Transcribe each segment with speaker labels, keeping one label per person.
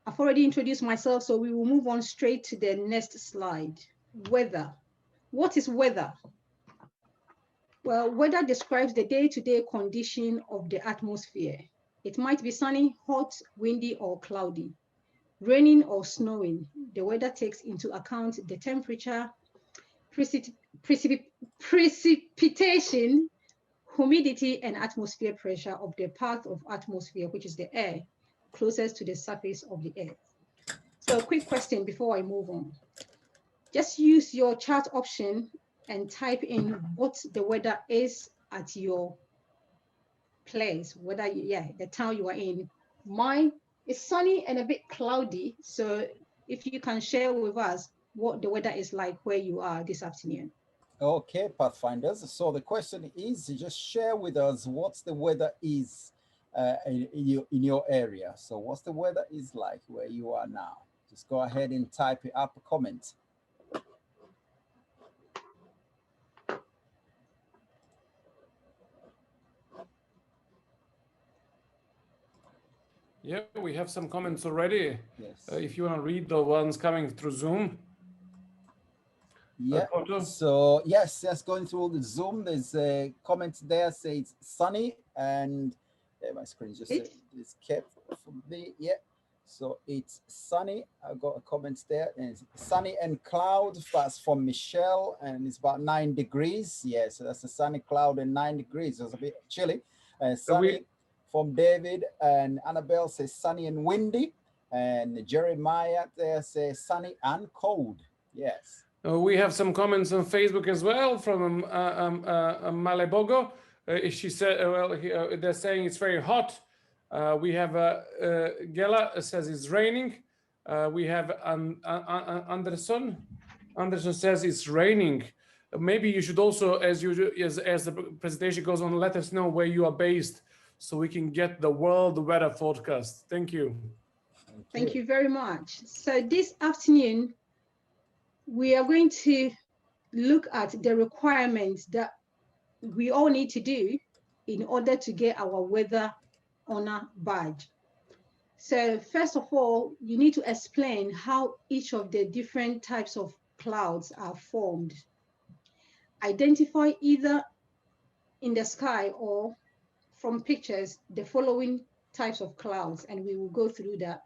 Speaker 1: I've already introduced myself, so we will move on straight to the next slide. Weather. What is weather? Well, weather describes the day-to-day condition of the atmosphere. It might be sunny, hot, windy, or cloudy, raining or snowing. The weather takes into account the temperature, precipitation, humidity, and atmosphere pressure of the part of atmosphere, which is the air, closest to the surface of the earth. So a quick question before I move on. Just use your chat option and type in what the weather is at your place, whether the town you are in. Mine is sunny and a bit cloudy. So if you can share with us what the weather is like where you are this afternoon.
Speaker 2: Okay, Pathfinders. So the question is, just share with us what the weather is in your area. So what's the weather is like where you are now? Just go ahead and type it up a comment.
Speaker 3: Yeah, we have some comments already.
Speaker 2: Yes.
Speaker 3: If you want to read the ones coming through Zoom.
Speaker 2: Yeah. So yes, going through the Zoom. There's a comment there says sunny, and my screen just is kept from me. Yeah. So it's sunny. I've got a comment there, and it's sunny and cloud. That's from Michelle, and it's about 9 degrees. Yeah, so that's a sunny cloud and 9 degrees. It's a bit chilly. Sunny from David, and Annabelle says sunny and windy, and Jeremiah there says sunny and cold. Yes.
Speaker 3: We have some comments on Facebook as well from Malebogo. She said, they're saying it's very hot. We have Gela says it's raining. We have Anderson. Anderson says it's raining. Maybe you should also, as the presentation goes on, let us know where you are based so we can get the world weather forecast. Thank you.
Speaker 1: Thank you very much. So this afternoon, we are going to look at the requirements that we all need to do in order to get our weather honor badge. So first of all, you need to explain how each of the different types of clouds are formed. Identify either in the sky or from pictures the following types of clouds, and we will go through that.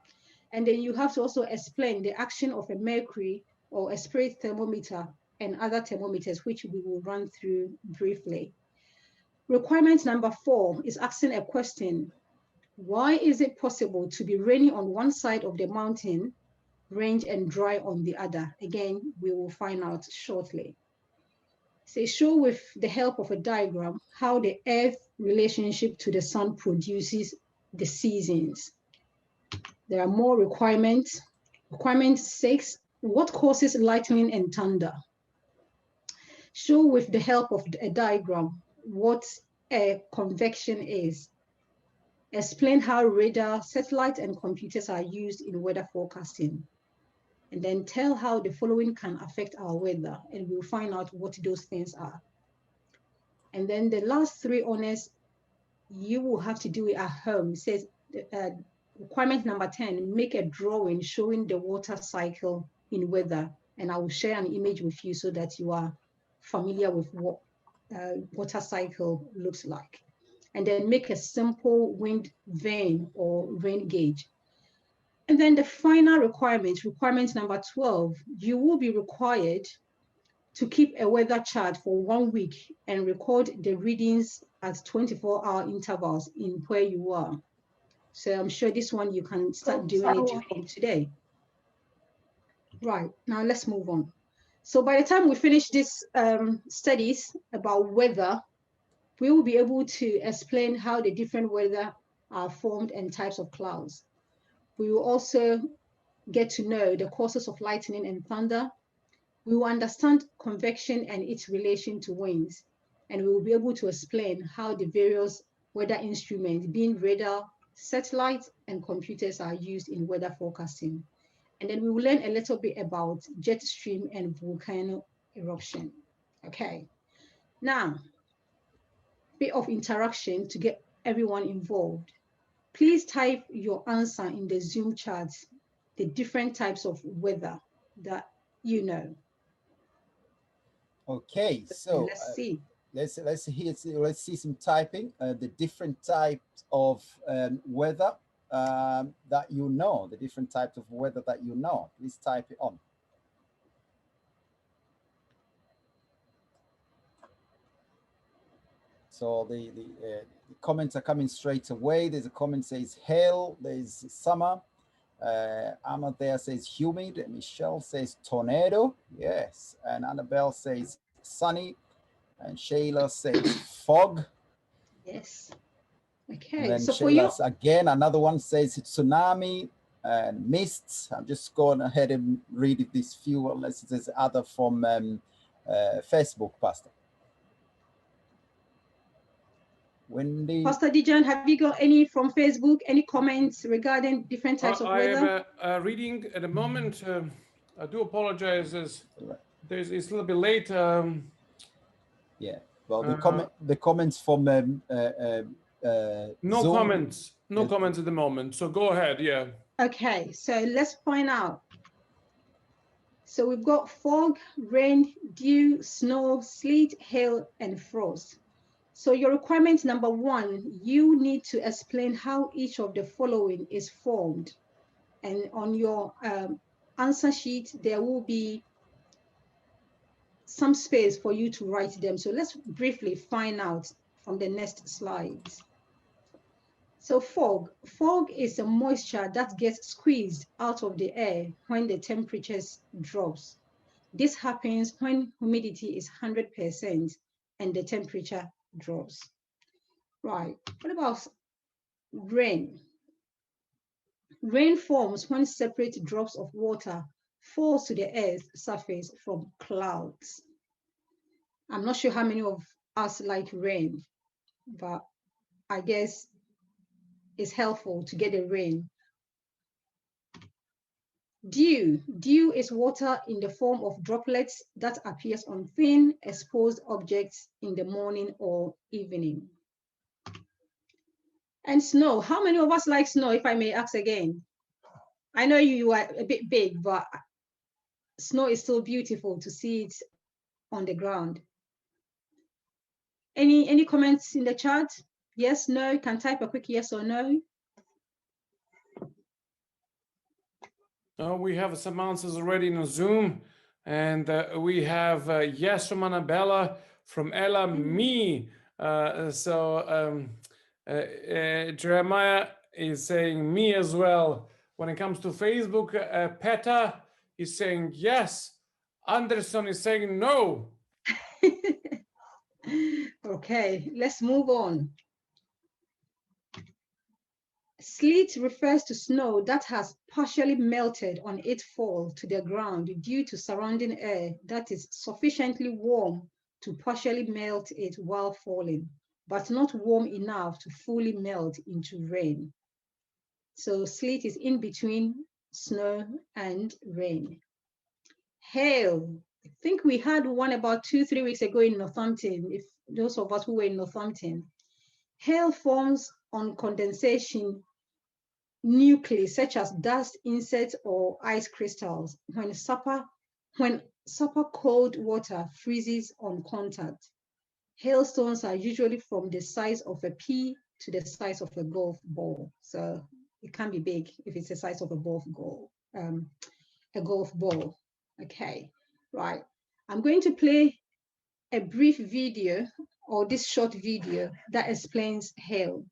Speaker 1: And then you have to also explain the action of a mercury or a spirit thermometer and other thermometers, which we will run through briefly. Requirement number 4 is asking a question. Why is it possible to be rainy on one side of the mountain range and dry on the other? Again, we will find out shortly. So show with the help of a diagram how the Earth relationship to the sun produces the seasons. There are more requirements. Requirement 6, what causes lightning and thunder? Show with the help of a diagram what a convection is. Explain how radar, satellite, and computers are used in weather forecasting. And then tell how the following can affect our weather, and we'll find out what those things are. And then the last 3 honors, you will have to do it at home. It says, requirement number 10, make a drawing showing the water cycle in weather. And I will share an image with you so that you are familiar with what water cycle looks like. And then make a simple wind vane or rain gauge. And then the final requirement, requirement number 12, you will be required to keep a weather chart for 1 week and record the readings at 24-hour intervals in where you are. So I'm sure this one you can start doing it from today. Right, now let's move on. So by the time we finish these studies about weather, we will be able to explain how the different weather are formed and types of clouds. We will also get to know the causes of lightning and thunder. We will understand convection and its relation to winds. And we will be able to explain how the various weather instruments, being radar, satellites, and computers, are used in weather forecasting. And then we will learn a little bit about jet stream and volcano eruption. Okay. Now, bit of interaction to get everyone involved. Please type your answer in the Zoom chat the different types of weather that you know.
Speaker 2: Okay, so
Speaker 1: let's see.
Speaker 2: Let's see some typing. The different types of weather that you know. The different types of weather that you know. Please type it on. So the comments are coming straight away. There's a comment says hail. There's summer. Ahmad there says humid. Michelle says tornado. Yes. And Annabelle says sunny. And Shayla says fog.
Speaker 1: Yes. Okay.
Speaker 2: And then
Speaker 1: so
Speaker 2: Shayla again, another one says tsunami and mists. I'm just going ahead and read this few, unless there's other from Facebook, Pastor. Wendy.
Speaker 1: Pastor Dijan, have you got any from Facebook, any comments regarding different types of weather?
Speaker 3: I am reading at the moment. I do apologize, as it's a little bit late.
Speaker 2: Yeah, well, the comments from
Speaker 3: no
Speaker 2: Zoom.
Speaker 3: comments, no comments at the moment. So go ahead, yeah.
Speaker 1: Okay, so let's find out. So we've got fog, rain, dew, snow, sleet, hail, and frost. So your requirement number 1, you need to explain how each of the following is formed. And on your answer sheet, there will be some space for you to write them. So let's briefly find out from the next slides. So fog is a moisture that gets squeezed out of the air when the temperatures drops. This happens when humidity is 100% and the temperature drops. Right, what about rain? Rain forms when separate drops of water falls to the earth's surface from clouds. I'm not sure how many of us like rain, but I guess it's helpful to get a rain. Dew is water in the form of droplets that appears on thin, exposed objects in the morning or evening. And snow, how many of us like snow, if I may ask again? I know you are a bit big, but snow is still beautiful to see it on the ground. Any comments in the chat? Yes, no, you can type a quick yes or no.
Speaker 3: We have some answers already in Zoom, and we have yes from Annabella, from Ella, me. Jeremiah is saying me as well. When it comes to Facebook, Peta is saying yes. Anderson is saying no.
Speaker 1: Okay, let's move on. Sleet refers to snow that has partially melted on its fall to the ground due to surrounding air that is sufficiently warm to partially melt it while falling, but not warm enough to fully melt into rain. So sleet is in between snow and rain. Hail. I think we had one about 2-3 weeks ago in Northampton, if those of us who were in Northampton. Hail forms on condensation nuclei such as dust, insects, or ice crystals when super cold water freezes on contact. Hailstones are usually from the size of a pea to the size of a golf ball. So it can be big if it's the size of a golf ball. Okay, right. I'm going to play a brief video, or this short video, that explains hail.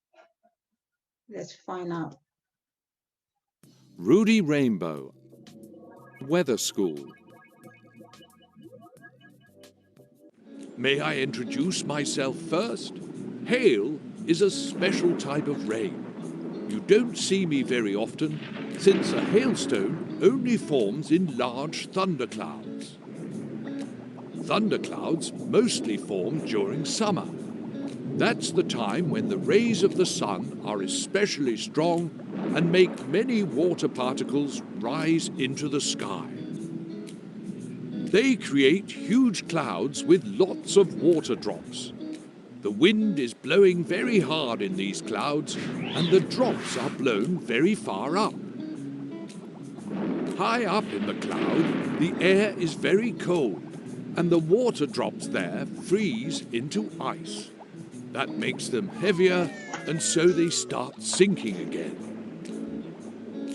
Speaker 1: Let's find out.
Speaker 4: Rudy Rainbow, Weather School. May I introduce myself first? Hail is a special type of rain. You don't see me very often, since a hailstone only forms in large thunderclouds. Thunderclouds mostly form during summer. That's the time when the rays of the sun are especially strong and make many water particles rise into the sky. They create huge clouds with lots of water drops. The wind is blowing very hard in these clouds, and the drops are blown very far up. High up in the cloud, the air is very cold, and the water drops there freeze into ice. That makes them heavier, and so they start sinking again.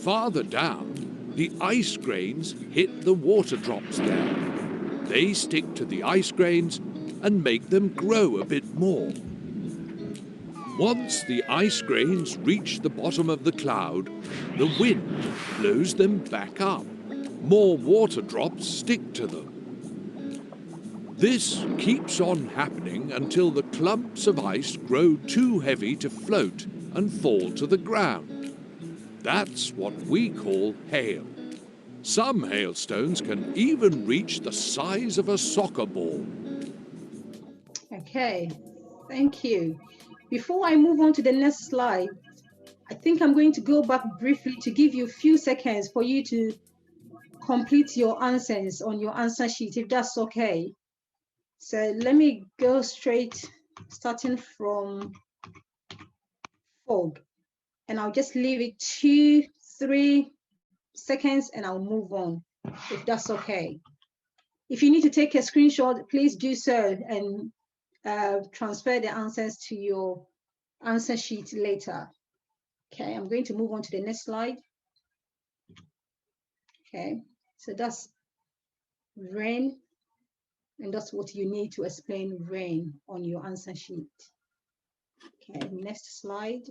Speaker 4: Farther down, the ice grains hit the water drops down. They stick to the ice grains and make them grow a bit more. Once the ice grains reach the bottom of the cloud, the wind blows them back up. More water drops stick to them. This keeps on happening until the clumps of ice grow too heavy to float and fall to the ground. That's what we call hail. Some hailstones can even reach the size of a soccer ball.
Speaker 1: Okay, thank you. Before I move on to the next slide, I think I'm going to go back briefly to give you a few seconds for you to complete your answers on your answer sheet, if that's okay. So let me go straight, starting from fog, and I'll just leave it 2-3 seconds and I'll move on, if that's okay. If you need to take a screenshot, please do so and transfer the answers to your answer sheet later. Okay, I'm going to move on to the next slide. Okay, so that's rain, and that's what you need to explain rain on your answer sheet. Okay, next slide.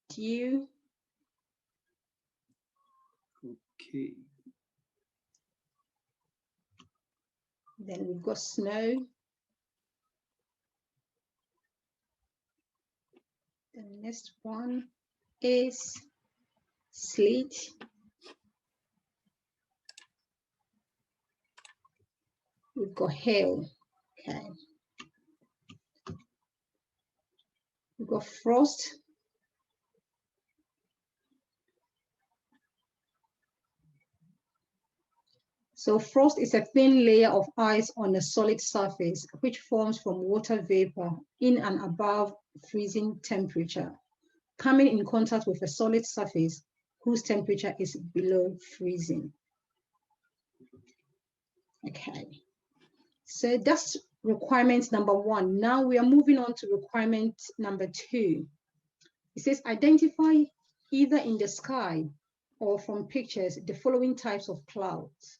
Speaker 1: Dew.
Speaker 2: Okay.
Speaker 1: Then we've got snow. The next one is sleet. We've got hail. Okay. We've got frost. So frost is a thin layer of ice on a solid surface, which forms from water vapor in and above freezing temperature, coming in contact with a solid surface whose temperature is below freezing. Okay, so that's requirement number 1. Now we are moving on to requirement number 2. It says identify either in the sky or from pictures the following types of clouds.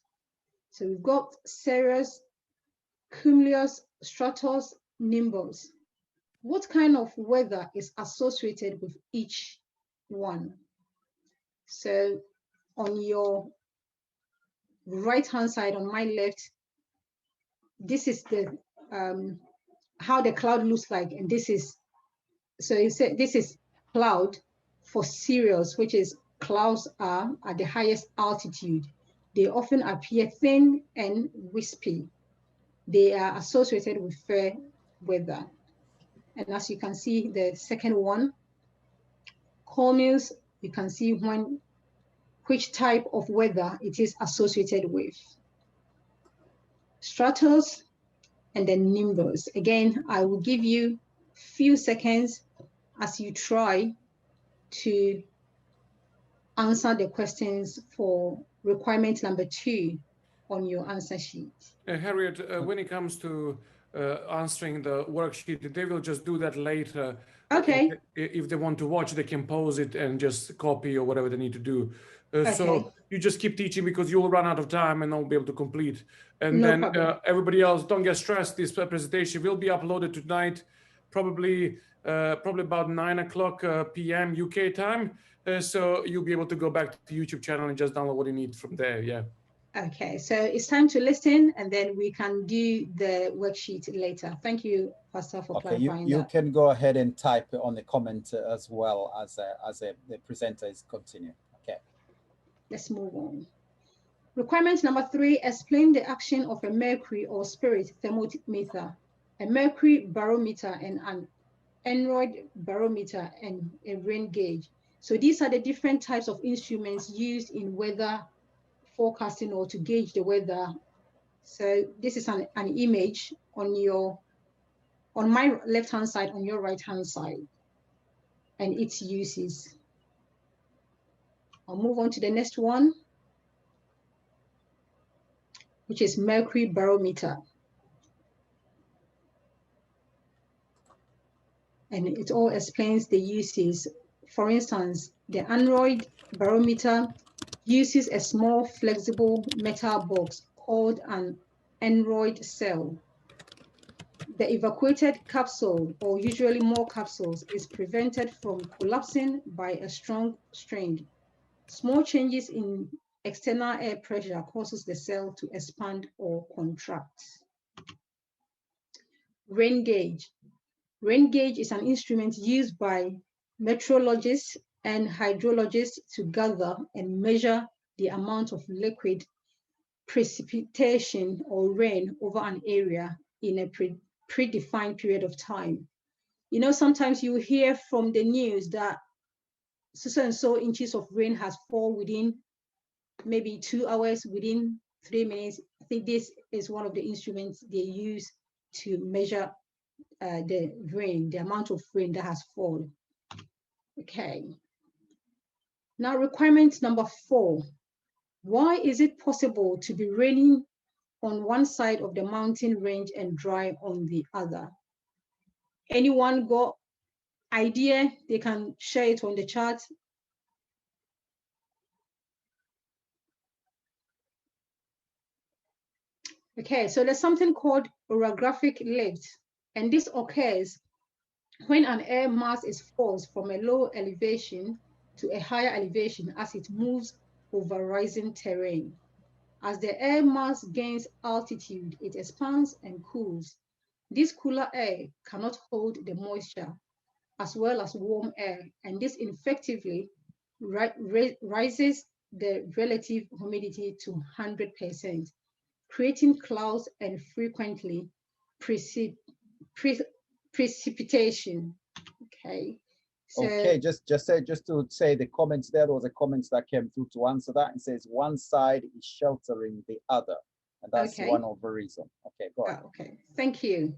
Speaker 1: So we've got cirrus, cumulus, stratus, nimbus. What kind of weather is associated with each one? So on your right-hand side, on my left, this is the how the cloud looks like, and this is, so you say this is cloud for cirrus, which is clouds are at the highest altitude. They often appear thin and wispy. They are associated with fair weather. And as you can see, the second one, cumulus, you can see which type of weather it is associated with. Stratus, and then nimbus. Again, I will give you a few seconds as you try to answer the questions for requirement number 2 on your answer sheet.
Speaker 3: Harriet, when it comes to answering the worksheet, they will just do that later.
Speaker 1: Okay.
Speaker 3: If they want to watch, they can pause it and just copy or whatever they need to do.
Speaker 1: Okay.
Speaker 3: So you just keep teaching because you'll run out of time and not be able to complete. And
Speaker 1: No
Speaker 3: then
Speaker 1: problem.
Speaker 3: everybody else, don't get stressed. This presentation will be uploaded tonight, probably about 9 o'clock p.m. UK time. So you'll be able to go back to the YouTube channel and just download what you need from there. Yeah.
Speaker 1: Okay, so it's time to listen, and then we can do the worksheet later. Thank you, Pastor, for clarifying that.
Speaker 2: You can go ahead and type on the comment as well as the presenter is continuing. Okay.
Speaker 1: Let's move on. Requirement number 3, explain the action of a mercury or spirit thermometer, a mercury barometer, and an aneroid barometer, and a rain gauge. So these are the different types of instruments used in weather forecasting or to gauge the weather. So this is an image on my left-hand side, on your right-hand side, and its uses. I'll move on to the next one, which is mercury barometer. And it all explains the uses. For instance, the Android barometer uses a small flexible metal box called an Android cell. The evacuated capsule, or usually more capsules, is prevented from collapsing by a strong strain. Small changes in external air pressure causes the cell to expand or contract. Rain gauge. Rain gauge is an instrument used by meteorologists and hydrologists to gather and measure the amount of liquid precipitation or rain over an area in a predefined period of time. You know, sometimes you hear from the news that so and so inches of rain has fallen within maybe 2 hours, within 3 minutes. I think this is one of the instruments they use to measure the rain, the amount of rain that has fallen. Okay. Now, requirement number 4. Why is it possible to be raining on one side of the mountain range and dry on the other? Anyone got idea? They can share it on the chat. Okay, so there's something called orographic lift, and this occurs when an air mass is forced from a low elevation to a higher elevation as it moves over rising terrain. As the air mass gains altitude, it expands and cools. This cooler air cannot hold the moisture as well as warm air, and this effectively rises the relative humidity to 100%, creating clouds and frequently precipitation. Okay. So,
Speaker 2: okay, just to say the comments there was a comment that came through to answer that. It says one side is sheltering the other, and that's okay. One of the reasons. Okay, go ahead.
Speaker 1: Okay, thank you.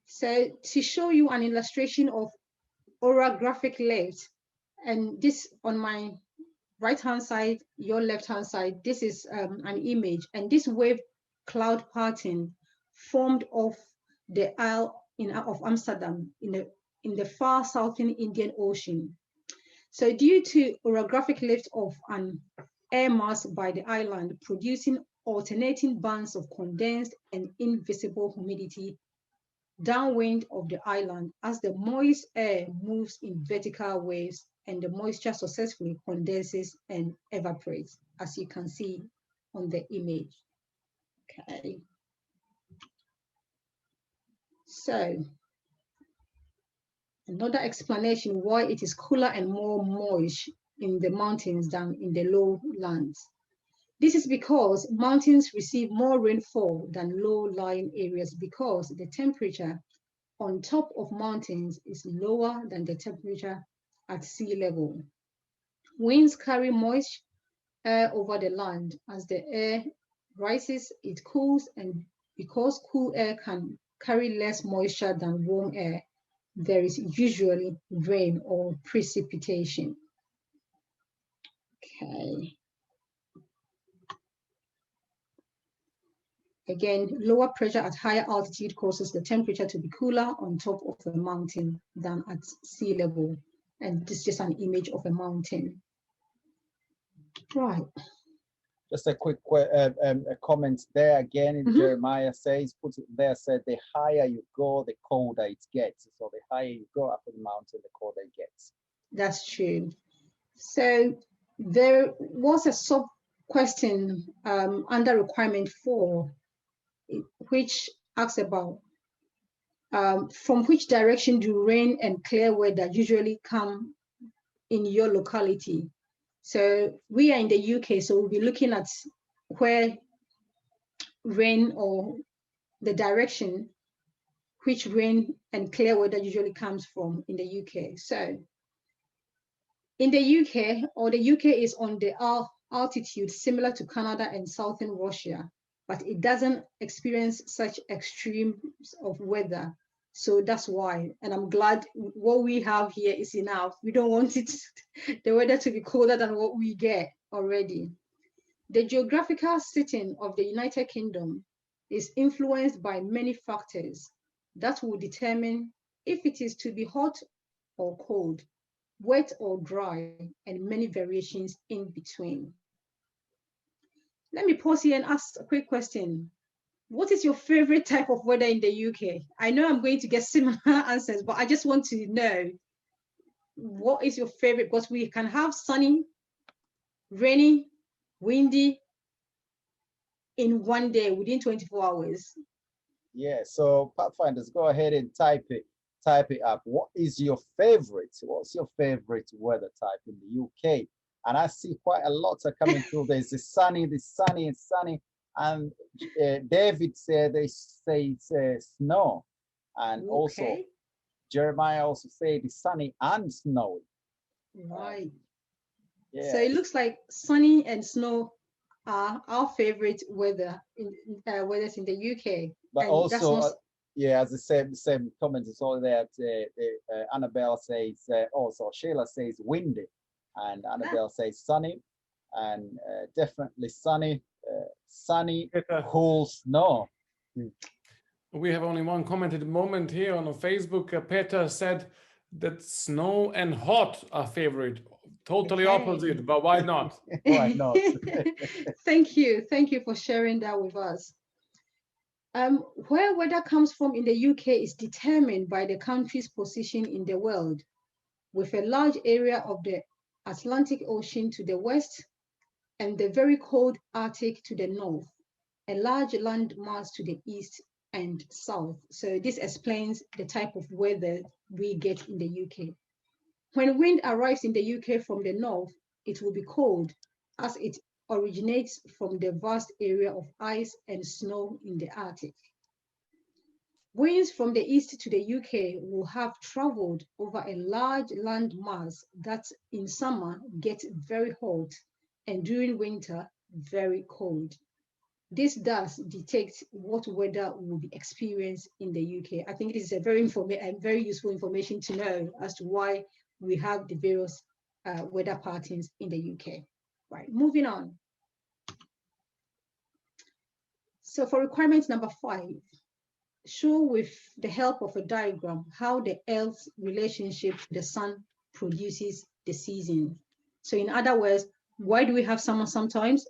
Speaker 1: So to show you an illustration of orographic lift, and this on my right hand side, your left hand side, this is an image, and this wave cloud pattern formed off the Isle of Amsterdam in the far southern Indian Ocean. So due to orographic lift of an air mass by the island, producing alternating bands of condensed and invisible humidity downwind of the island as the moist air moves in vertical waves and the moisture successfully condenses and evaporates, as you can see on the image. Okay. So, another explanation why it is cooler and more moist in the mountains than in the lowlands. This is because mountains receive more rainfall than low-lying areas because the temperature on top of mountains is lower than the temperature at sea level. Winds carry moist air over the land. As the air rises, it cools, and because cool air can carry less moisture than warm air, there is usually rain or precipitation. Okay. Again, lower pressure at higher altitude causes the temperature to be cooler on top of the mountain than at sea level. And this is just an image of a mountain. Right.
Speaker 2: Just a quick comment there again. Jeremiah says, puts it there, said the higher you go, the colder it gets. So the higher you go up the mountain, the colder it gets.
Speaker 1: That's true. So there was a sub question under requirement 4, which asks about from which direction do rain and clear weather usually come in your locality? So we are in the UK, so we'll be looking at where rain or the direction which rain and clear weather usually comes from in the UK. So in the UK, or the UK is on the altitude similar to Canada and southern Russia, but it doesn't experience such extremes of weather. So that's why. And I'm glad what we have here is enough. We don't want it, the weather to be colder than what we get already. The geographical setting of the United Kingdom is influenced by many factors that will determine if it is to be hot or cold, wet or dry, and many variations in between. Let me pause here and ask a quick question. What is your favorite type of weather in the UK? I know I'm going to get similar answers, but I just want to know what is your favorite, because we can have sunny, rainy, windy in one day within 24 hours.
Speaker 2: Yeah, so Pathfinders, go ahead and type it up. What is your favorite? What's your favorite weather type in the UK? And I see quite a lot are coming through. There's the sunny, and sunny. And David said they say it's snow. And
Speaker 1: Okay.
Speaker 2: also Jeremiah also said it's sunny and snowy.
Speaker 1: Right.
Speaker 2: Yeah.
Speaker 1: So it looks like sunny and snow are our favorite weather in weathers in the UK.
Speaker 2: But
Speaker 1: and
Speaker 2: also,
Speaker 1: that's not...
Speaker 2: yeah, as the same comment is all that Annabelle says, also Sheila says windy, and Annabelle says sunny, and definitely sunny, sunny, cool snow.
Speaker 3: We have only one comment at the moment here on Facebook. Peter said that snow and hot are favorite. Totally opposite, but why not?
Speaker 2: Why not?
Speaker 1: Thank you for sharing that with us. Where weather comes from in the UK is determined by the country's position in the world, with a large area of the Atlantic Ocean to the west and the very cold Arctic to the north, a large land mass to the east and south. So this explains the type of weather we get in the UK. When wind arrives in the UK from the north, it will be cold, as it originates from the vast area of ice and snow in the Arctic. Winds from the east to the UK will have traveled over a large land mass that in summer gets very hot and during winter very cold. This does detect what weather will be experienced in the UK. I think it is a very useful information to know as to why we have the various weather patterns in the UK. Right, moving on. So for requirement number 5, show with the help of a diagram how the Earth's relationship to the sun produces the season. So in other words, why do we have summer sometimes?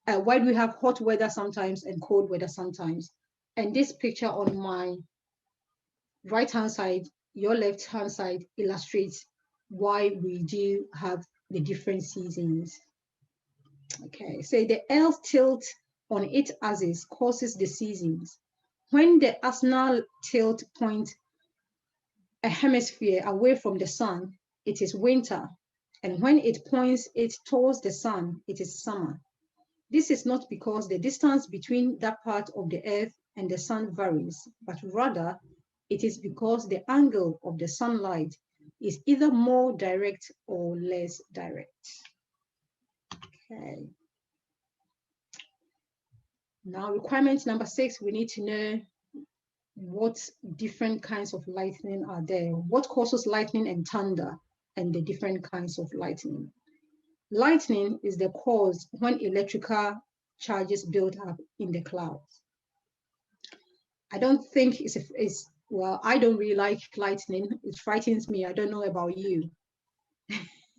Speaker 1: Why do we have hot weather sometimes and cold weather sometimes? And this picture on my right-hand side, your left-hand side, illustrates why we do have the different seasons. Okay, so the Earth tilt on its axis causes the seasons. When the axial tilt points a hemisphere away from the sun, it is winter. And when it points it towards the sun, it is summer. This is not because the distance between that part of the earth and the sun varies, but rather it is because the angle of the sunlight is either more direct or less direct. Okay. Now, requirement number 6, we need to know what different kinds of lightning are there. What causes lightning and thunder, and the different kinds of lightning. Lightning is the cause when electrical charges build up in the clouds. I don't think well, I don't really like lightning. It frightens me. I don't know about you.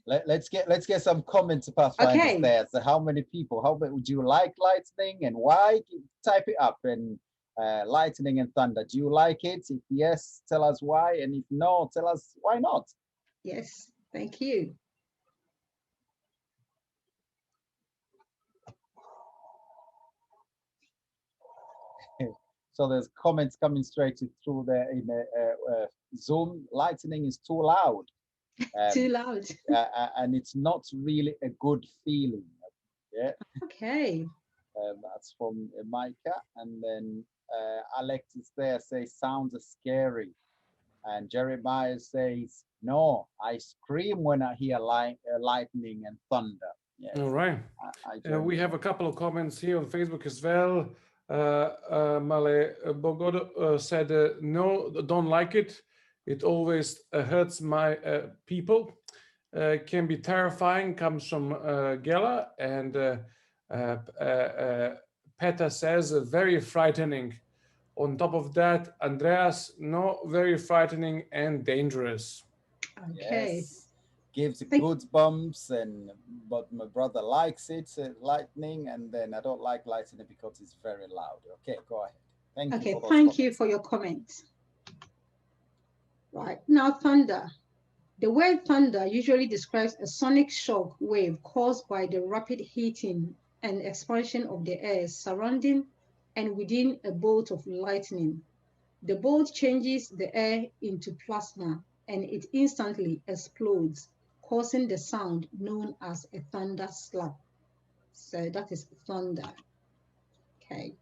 Speaker 2: Let's get some comments, Pathfinders, there. So how many would you like lightning and why? Type it up. And lightning and thunder, do you like it? If yes, tell us why, and if no, tell us why not.
Speaker 1: Yes, thank you.
Speaker 2: So there's comments coming straight through there in Zoom. Lightning is too loud.
Speaker 1: Too loud.
Speaker 2: And it's not really a good feeling. Yeah.
Speaker 1: Okay.
Speaker 2: That's from Micah. And then Alex is there, says sounds are scary. And Jeremiah says, no, I scream when I hear lightning and thunder. Yes.
Speaker 3: All right. We have a couple of comments here on Facebook as well. Male Bogodo said, no, don't like it. It always hurts my people. Can be terrifying, comes from Gela. And Peta says, very frightening. On top of that, Andreas, no, very frightening and dangerous.
Speaker 1: Okay.
Speaker 2: Yes. Gives goosebumps, but my brother likes it, lightning, and then I don't like lightning because it's very loud. Okay, go ahead. Thank you.
Speaker 1: Okay, thank you for your comments. Right, now thunder. The word thunder usually describes a sonic shock wave caused by the rapid heating and expansion of the air surrounding and within a bolt of lightning. The bolt changes the air into plasma and it instantly explodes, causing the sound known as a thunder slap. So that is thunder. Okay.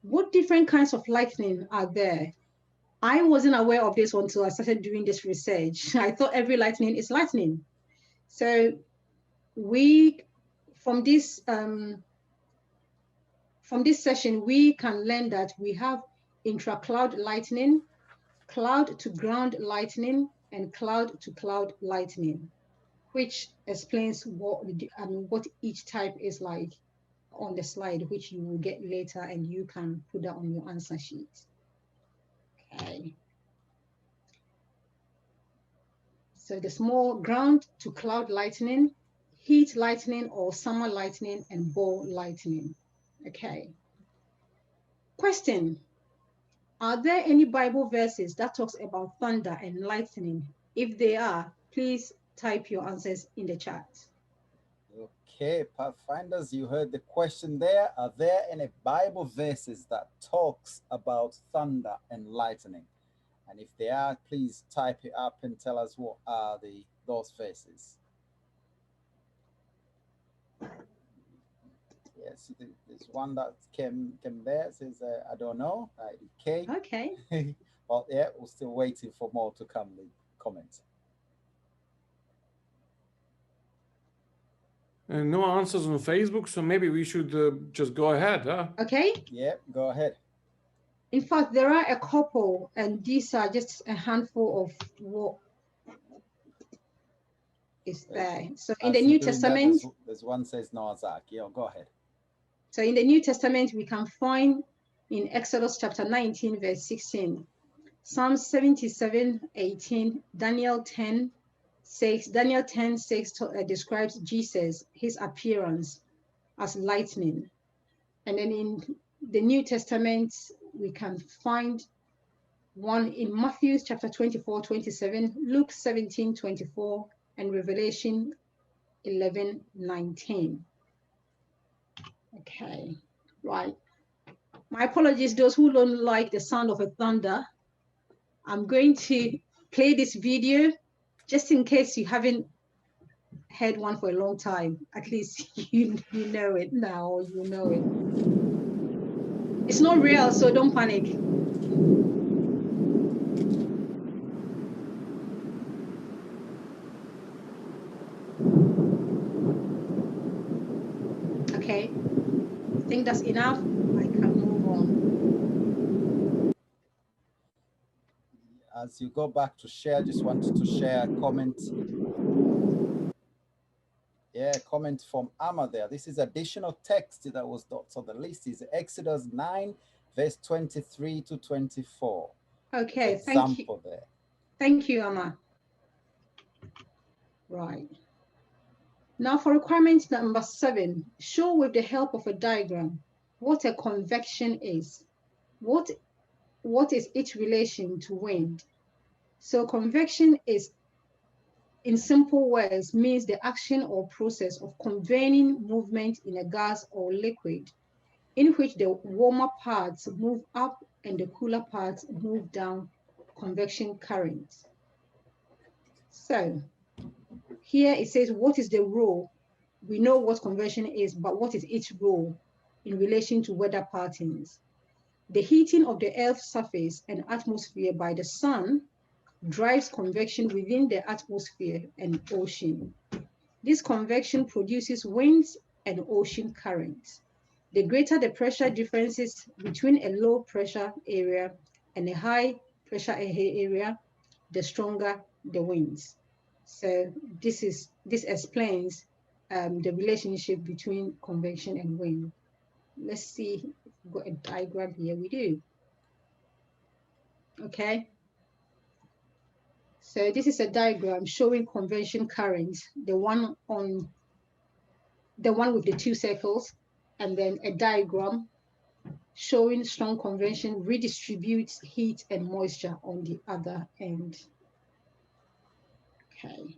Speaker 1: What different kinds of lightning are there? I wasn't aware of this until I started doing this research. I thought every lightning is lightning. So from this session, we can learn that we have intra-cloud lightning, cloud to ground lightning, and cloud to cloud lightning, which explains what each type is like on the slide, which you will get later, and you can put that on your answer sheet. Okay. So the small ground to cloud lightning, heat lightning or summer lightning, and ball lightning. Okay. Question. Are there any Bible verses that talks about thunder and lightning? If there are, please type your answers in the chat.
Speaker 2: Okay, Pathfinders, you heard the question there. Are there any Bible verses that talks about thunder and lightning? And if they are, please type it up and tell us what are those verses. Yes, there's one that came there, says, I don't know, K.
Speaker 1: Okay.
Speaker 2: Well, yeah, we're still waiting for more to come, the comments.
Speaker 3: No answers on Facebook, so maybe we should just go ahead, huh?
Speaker 1: Okay.
Speaker 2: Yeah, go ahead.
Speaker 1: In fact, there are a couple, and these are just a handful of what is there. So in the New Testament,
Speaker 2: there's one says Noah's Ark. Yeah, go ahead.
Speaker 1: So in the New Testament, we can find in Exodus chapter 19, verse 16, Psalm 77, 18, Daniel 10, 6. Daniel 10, 6 describes Jesus, his appearance as lightning. And then in the New Testament, we can find one in Matthew chapter 24, 27, Luke 17, 24, and Revelation 11, 19. Okay, right. My apologies, those who don't like the sound of a thunder. I'm going to play this video just in case you haven't heard one for a long time. At least you know it now, or you know it. It's not real, so don't panic. Okay, I think that's enough. I can move on.
Speaker 2: As you go back to share, just wanted to share a comment. Yeah, comment from Amma there. This is additional text that was not on the list. Is Exodus 9, verse 23 to 24.
Speaker 1: Okay, thank you.
Speaker 2: There.
Speaker 1: Thank you, Amma. Right. Now for requirement number 7, show with the help of a diagram what a convection is. What is its relation to wind? So convection is, in simple words, means the action or process of conveying movement in a gas or liquid in which the warmer parts move up and the cooler parts move down, convection current. So here it says, what is the role? We know what convection is, but what is its role in relation to weather patterns? The heating of the Earth's surface and atmosphere by the sun drives convection within the atmosphere and ocean. This convection produces winds and ocean currents. The greater the pressure differences between a low pressure area and a high pressure area, the stronger the winds. So this explains the relationship between convection and wind. Let's see if we've got a diagram here. We do. Okay. So this is a diagram showing convection currents, the one with the two circles, and then a diagram showing strong convection redistributes heat and moisture on the other end. Okay.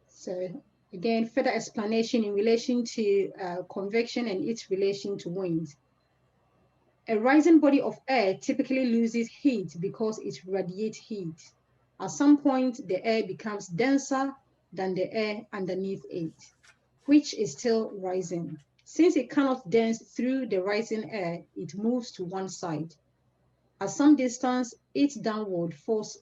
Speaker 1: So again, further explanation in relation to convection and its relation to wind. A rising body of air typically loses heat because it radiates heat. At some point, the air becomes denser than the air underneath it, which is still rising. Since it cannot dance through the rising air, it moves to one side. At some distance, its downward force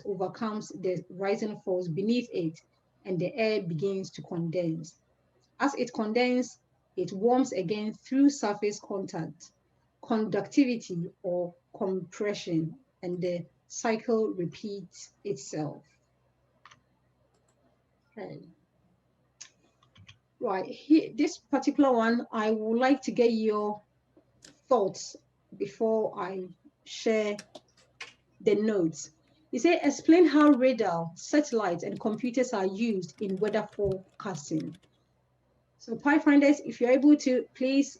Speaker 1: overcomes the rising force beneath it, and the air begins to condense. As it condenses, it warms again through surface contact, conductivity, or compression, and the cycle repeats itself. Okay. Right, here, this particular one, I would like to get your thoughts before I share the notes. You say, explain how radar, satellites, and computers are used in weather forecasting. So Pathfinders, if you're able to, please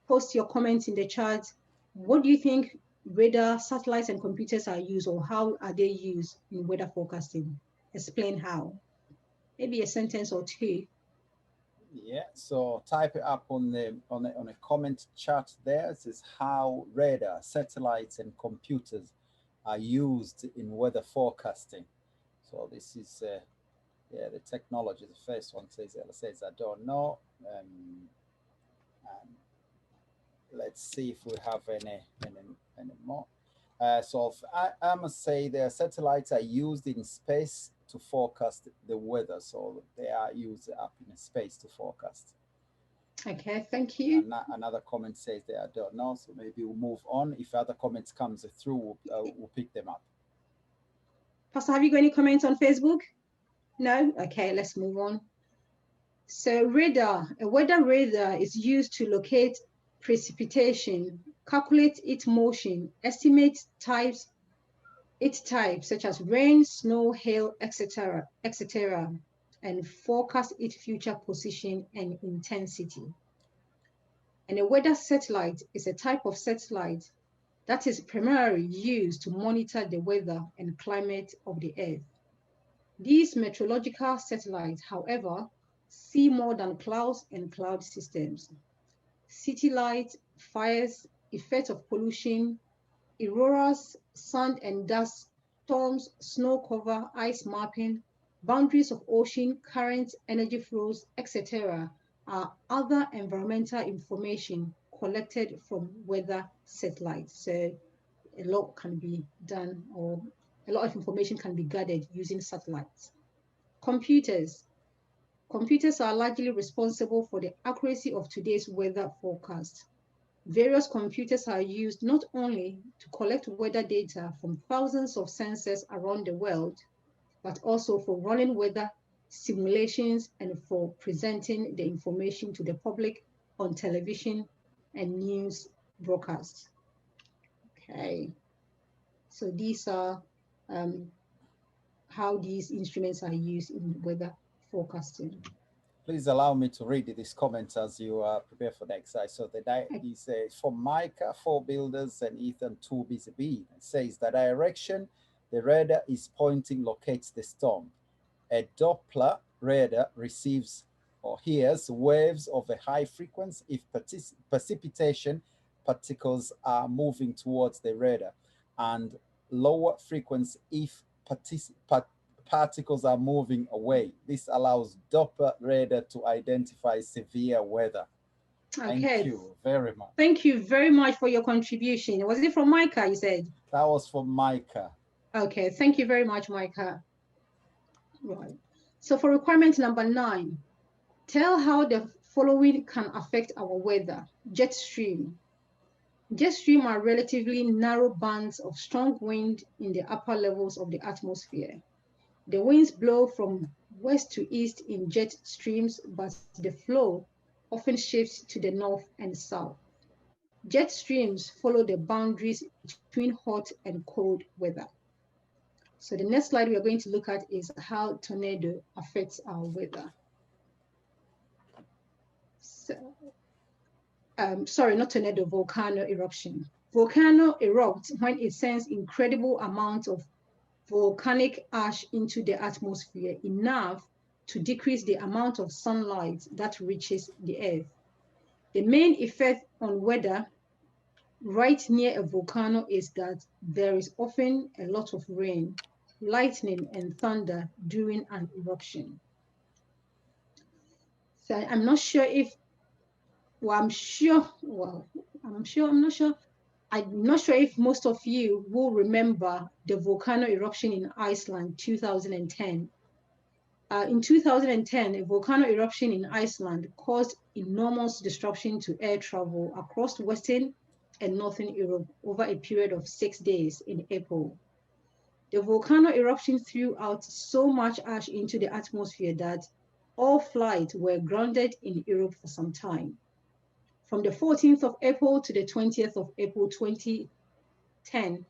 Speaker 1: post your comments in the chat. What do you think radar, satellites, and computers are used, or how are they used in weather forecasting? Explain how. Maybe a sentence or two.
Speaker 2: Yeah, so type it up on a comment chat there. It says how radar, satellites, and computers are used in weather forecasting. So this is yeah, the technology. The first one says I don't know. Let's see if we have any more. So I must say the satellites are used in space to forecast the weather. So they are used up in space to forecast.
Speaker 1: Okay, thank you.
Speaker 2: Another comment says they don't know. So maybe we'll move on. If other comments comes through, we'll pick them up.
Speaker 1: Pastor, have you got any comments on Facebook? No? Okay, let's move on. So radar, a weather radar is used to locate precipitation, calculate its motion, estimate its types such as rain, snow, hail, etc., and forecast its future position and intensity. And a weather satellite is a type of satellite that is primarily used to monitor the weather and climate of the Earth. These meteorological satellites, however, see more than clouds and cloud systems. City lights, fires, effects of pollution, auroras, sand and dust storms, snow cover, ice mapping, boundaries of ocean, currents, energy flows, etc. are other environmental information collected from weather satellites. So a lot can be done, or a lot of information can be gathered using satellites. Computers. Computers are largely responsible for the accuracy of today's weather forecast. Various computers are used not only to collect weather data from thousands of sensors around the world, but also for running weather simulations and for presenting the information to the public on television and news broadcasts. Okay, so these are how these instruments are used in weather forecasting.
Speaker 2: Please allow me to read these comments as you prepare for the exercise. So is from Micah 4 Builders and Ethan 2 BCB. It says the direction the radar is pointing locates the storm. A Doppler radar receives or hears waves of a high frequency if precipitation particles are moving towards the radar, and lower frequency if particles are moving away. This allows Doppler radar to identify severe weather.
Speaker 1: Okay.
Speaker 2: Thank you very much.
Speaker 1: Thank you very much for your contribution. Was it from Micah, you said?
Speaker 2: That was from Micah.
Speaker 1: Okay, thank you very much, Micah. Right. So for requirement number 9, tell how the following can affect our weather. Jet stream. Jet stream are relatively narrow bands of strong wind in the upper levels of the atmosphere. The winds blow from west to east in jet streams, but the flow often shifts to the north and south. Jet streams follow the boundaries between hot and cold weather. So the next slide we are going to look at is how tornado affects our weather. So, sorry, not tornado, volcano eruption. Volcano erupts when it sends incredible amounts of volcanic ash into the atmosphere, enough to decrease the amount of sunlight that reaches the earth. The main effect on weather right near a volcano is that there is often a lot of rain, lightning, and thunder during an eruption. So I'm not sure if, well, I'm not sure if most of you will remember the volcano eruption in Iceland, 2010. In 2010, a volcano eruption in Iceland caused enormous disruption to air travel across Western and Northern Europe over a period of 6 days in April. The volcano eruption threw out so much ash into the atmosphere that all flights were grounded in Europe for some time. From the 14th of April to the 20th of April 2010,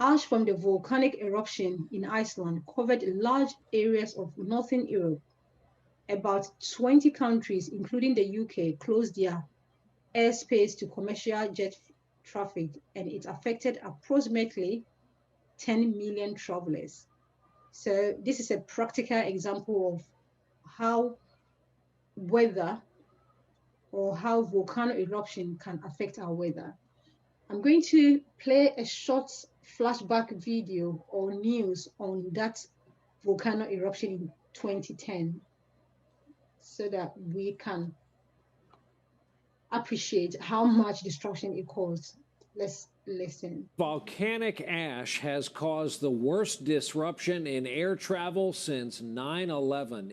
Speaker 1: ash from the volcanic eruption in Iceland covered large areas of Northern Europe. About 20 countries, including the UK, closed their airspace to commercial jet traffic, and it affected approximately 10 million travelers. So this is a practical example of how weather or how volcano eruption can affect our weather. I'm going to play a short flashback video or news on that volcano eruption in 2010 so that we can appreciate how much destruction it caused. Let's listen.
Speaker 5: Volcanic ash has caused the worst disruption in air travel since 9/11.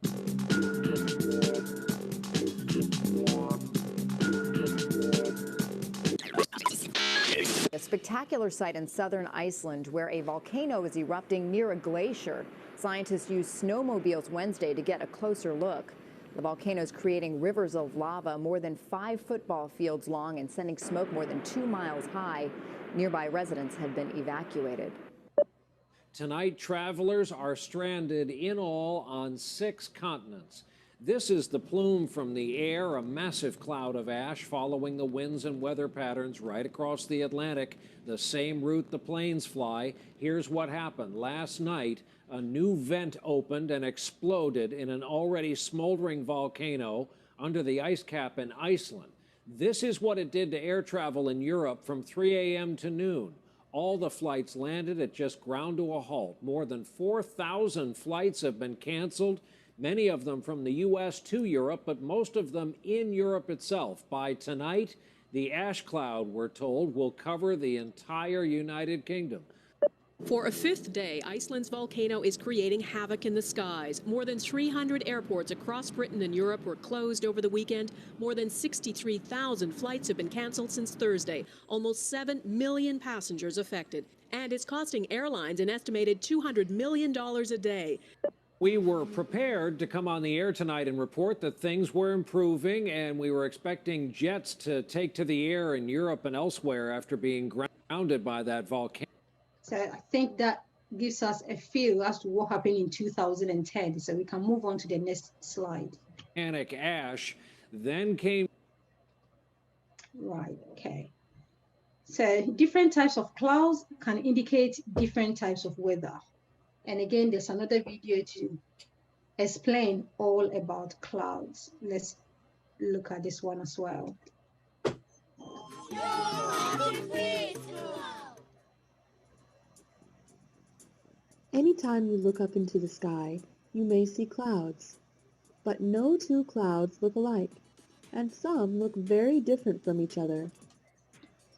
Speaker 6: A spectacular sight in southern Iceland where a volcano is erupting near a glacier. Scientists used snowmobiles Wednesday to get a closer look. The volcano is creating rivers of lava more than 5 football fields long and sending smoke more than 2 miles high. Nearby residents have been evacuated.
Speaker 5: Tonight, travelers are stranded in all on 6 continents. This is the plume from the air, a massive cloud of ash following the winds and weather patterns right across the Atlantic, the same route the planes fly. Here's what happened. Last night, a new vent opened and exploded in an already smoldering volcano under the ice cap in Iceland. This is what it did to air travel in Europe from 3 a.m. to noon. All the flights landed. It just ground to a halt. More than 4,000 flights have been canceled, many of them from the U.S. to Europe, but most of them in Europe itself. By tonight, the ash cloud, we're told, will cover the entire United Kingdom.
Speaker 7: For a 5th day, Iceland's volcano is creating havoc in the skies. More than 300 airports across Britain and Europe were closed over the weekend. More than 63,000 flights have been canceled since Thursday. Almost 7 million passengers affected. And it's costing airlines an estimated $200 million a day.
Speaker 5: We were prepared to come on the air tonight and report that things were improving, and we were expecting jets to take to the air in Europe and elsewhere after being grounded by that volcano.
Speaker 1: So I think that gives us a feel as to what happened in 2010. So we can move on to the next slide.
Speaker 5: Volcanic ash then came.
Speaker 1: Right, okay. So different types of clouds can indicate different types of weather. And again, there's another video to explain all about clouds. Let's look at this one as well.
Speaker 8: Anytime you look up into the sky, you may see clouds. But no 2 clouds look alike, and some look very different from each other.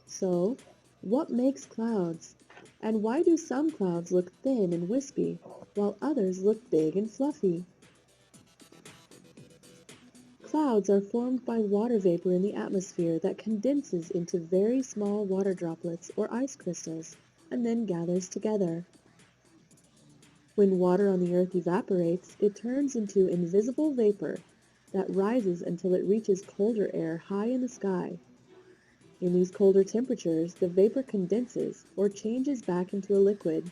Speaker 8: So, what makes clouds? And why do some clouds look thin and wispy, while others look big and fluffy? Clouds are formed by water vapor in the atmosphere that condenses into very small water droplets or ice crystals and then gathers together. When water on the earth evaporates, it turns into invisible vapor that rises until it reaches colder air high in the sky. In these colder temperatures, the vapor condenses or changes back into a liquid.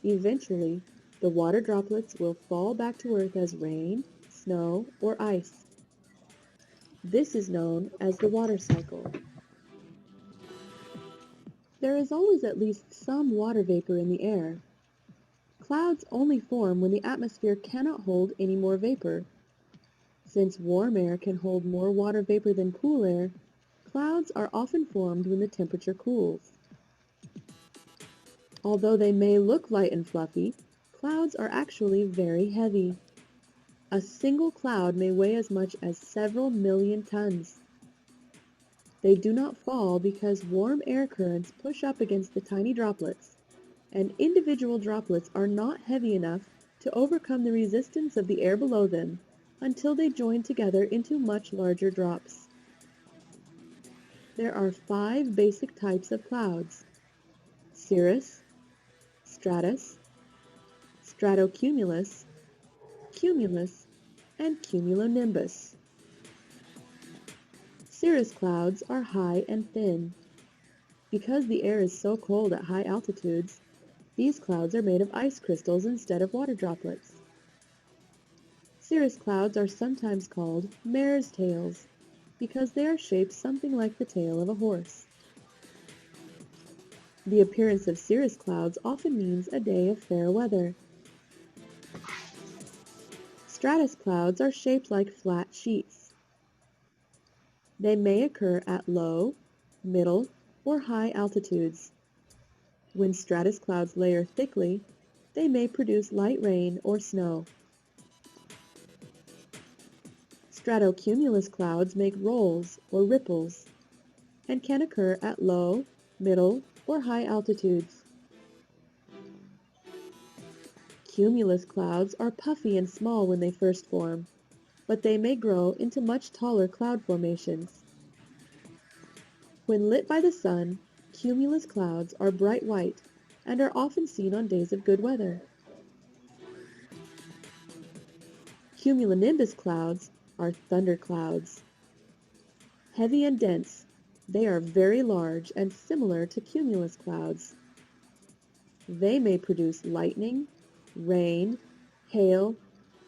Speaker 8: Eventually, the water droplets will fall back to earth as rain, snow, or ice. This is known as the water cycle. There is always at least some water vapor in the air. Clouds only form when the atmosphere cannot hold any more vapor. Since warm air can hold more water vapor than cool air, clouds are often formed when the temperature cools. Although they may look light and fluffy, clouds are actually very heavy. A single cloud may weigh as much as several million tons. They do not fall because warm air currents push up against the tiny droplets, and individual droplets are not heavy enough to overcome the resistance of the air below them until they join together into much larger drops. There are 5 basic types of clouds: cirrus, stratus, stratocumulus, cumulus, and cumulonimbus. Cirrus clouds are high and thin. Because the air is so cold at high altitudes, these clouds are made of ice crystals instead of water droplets. Cirrus clouds are sometimes called mare's tails because they are shaped something like the tail of a horse. The appearance of cirrus clouds often means a day of fair weather. Stratus clouds are shaped like flat sheets. They may occur at low, middle, or high altitudes. When stratus clouds layer thickly, they may produce light rain or snow. Stratocumulus clouds make rolls or ripples and can occur at low, middle, or high altitudes. Cumulus clouds are puffy and small when they first form, but they may grow into much taller cloud formations. When lit by the sun, cumulus clouds are bright white and are often seen on days of good weather. Cumulonimbus clouds are thunderclouds. Heavy and dense, they are very large and similar to cumulus clouds. They may produce lightning, rain, hail,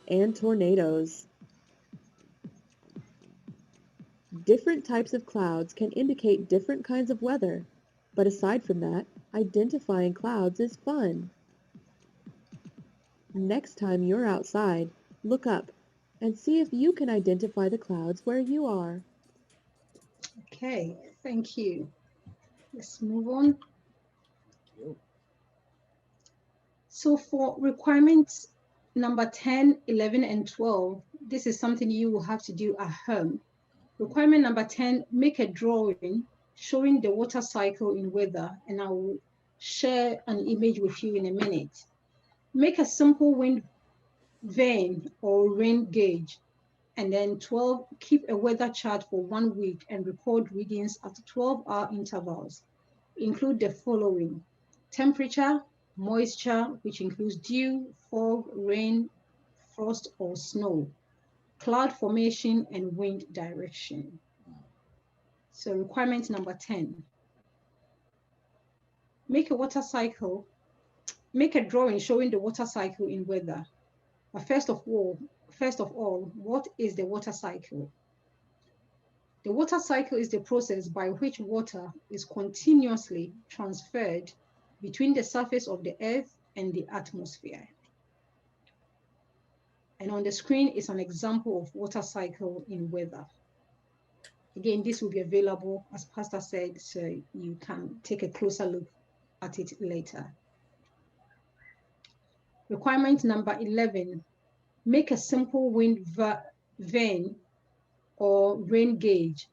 Speaker 8: and tornadoes. Different types of clouds can indicate different kinds of weather, but aside from that, identifying clouds is fun. Next time you're outside, look up and see if you can identify the clouds where you are.
Speaker 1: Okay, thank you. Let's move on. So for requirements number 10, 11, and 12, this is something you will have to do at home. Requirement number 10, make a drawing showing the water cycle in weather, and I will share an image with you in a minute. Make a simple wind vane or rain gauge. And then 12, keep a weather chart for 1 week and record readings at 12-hour intervals. Include the following: temperature, moisture, which includes dew, fog, rain, frost, or snow, cloud formation, and wind direction. So requirement number 10. Make a water cycle, make a drawing showing the water cycle in weather. But first of all, what is the water cycle? The water cycle is the process by which water is continuously transferred between the surface of the earth and the atmosphere. And on the screen is an example of water cycle in weather. Again, this will be available, as Pastor said, so you can take a closer look at it later. Requirement number 11, make a simple wind vane or rain gauge.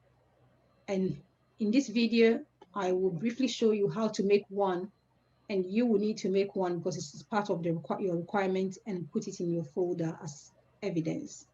Speaker 1: And in this video, I will briefly show you how to make one and you will need to make one because it's part of your requirement, and put it in your folder as evidence.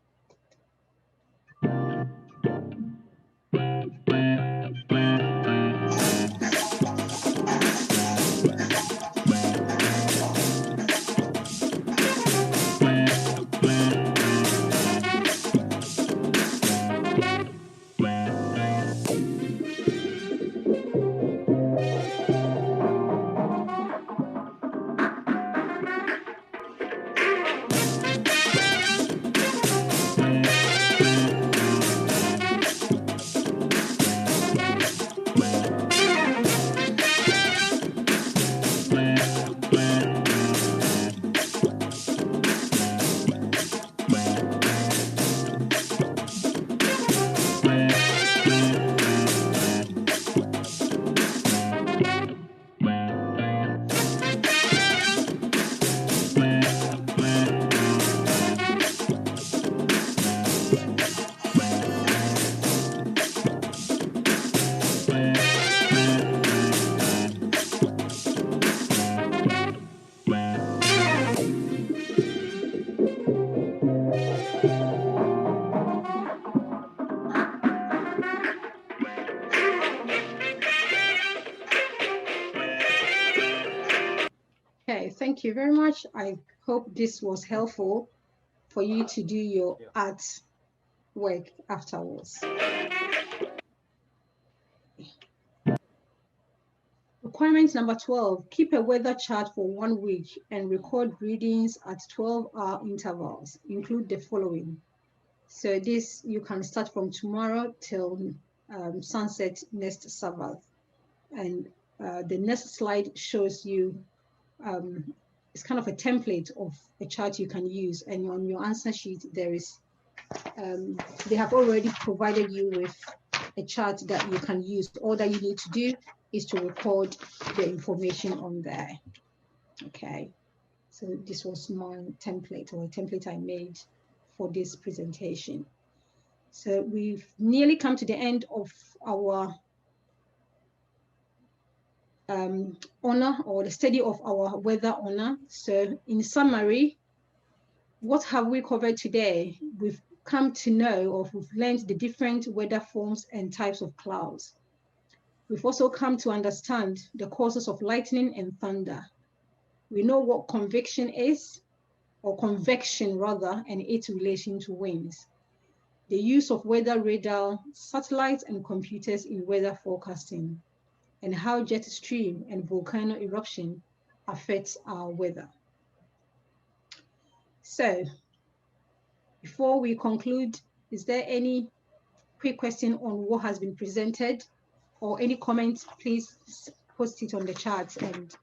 Speaker 1: Okay, thank you very much. I hope this was helpful for you to do your art work afterwards. Requirement number 12, keep a weather chart for 1 week and record readings at 12-hour intervals. Include the following. So this, you can start from tomorrow till sunset next Sabbath. And the next slide shows you, it's kind of a template of a chart you can use. And on your answer sheet, there is, they have already provided you with a chart that you can use. All that you need to do is to record the information on there. Okay, so this was my template, or a template I made for this presentation. So we've nearly come to the end of our honor, or the study of our weather honor. So in summary, what have we covered today? We've come to know, or we've learned the different weather forms and types of clouds. We've also come to understand the causes of lightning and thunder. We know what convection is, or convection rather, and its relation to winds. The use of weather radar, satellites, and computers in weather forecasting, and how jet stream and volcano eruption affects our weather. So, before we conclude, is there any quick question on what has been presented, or any comments? Please post it on the chat and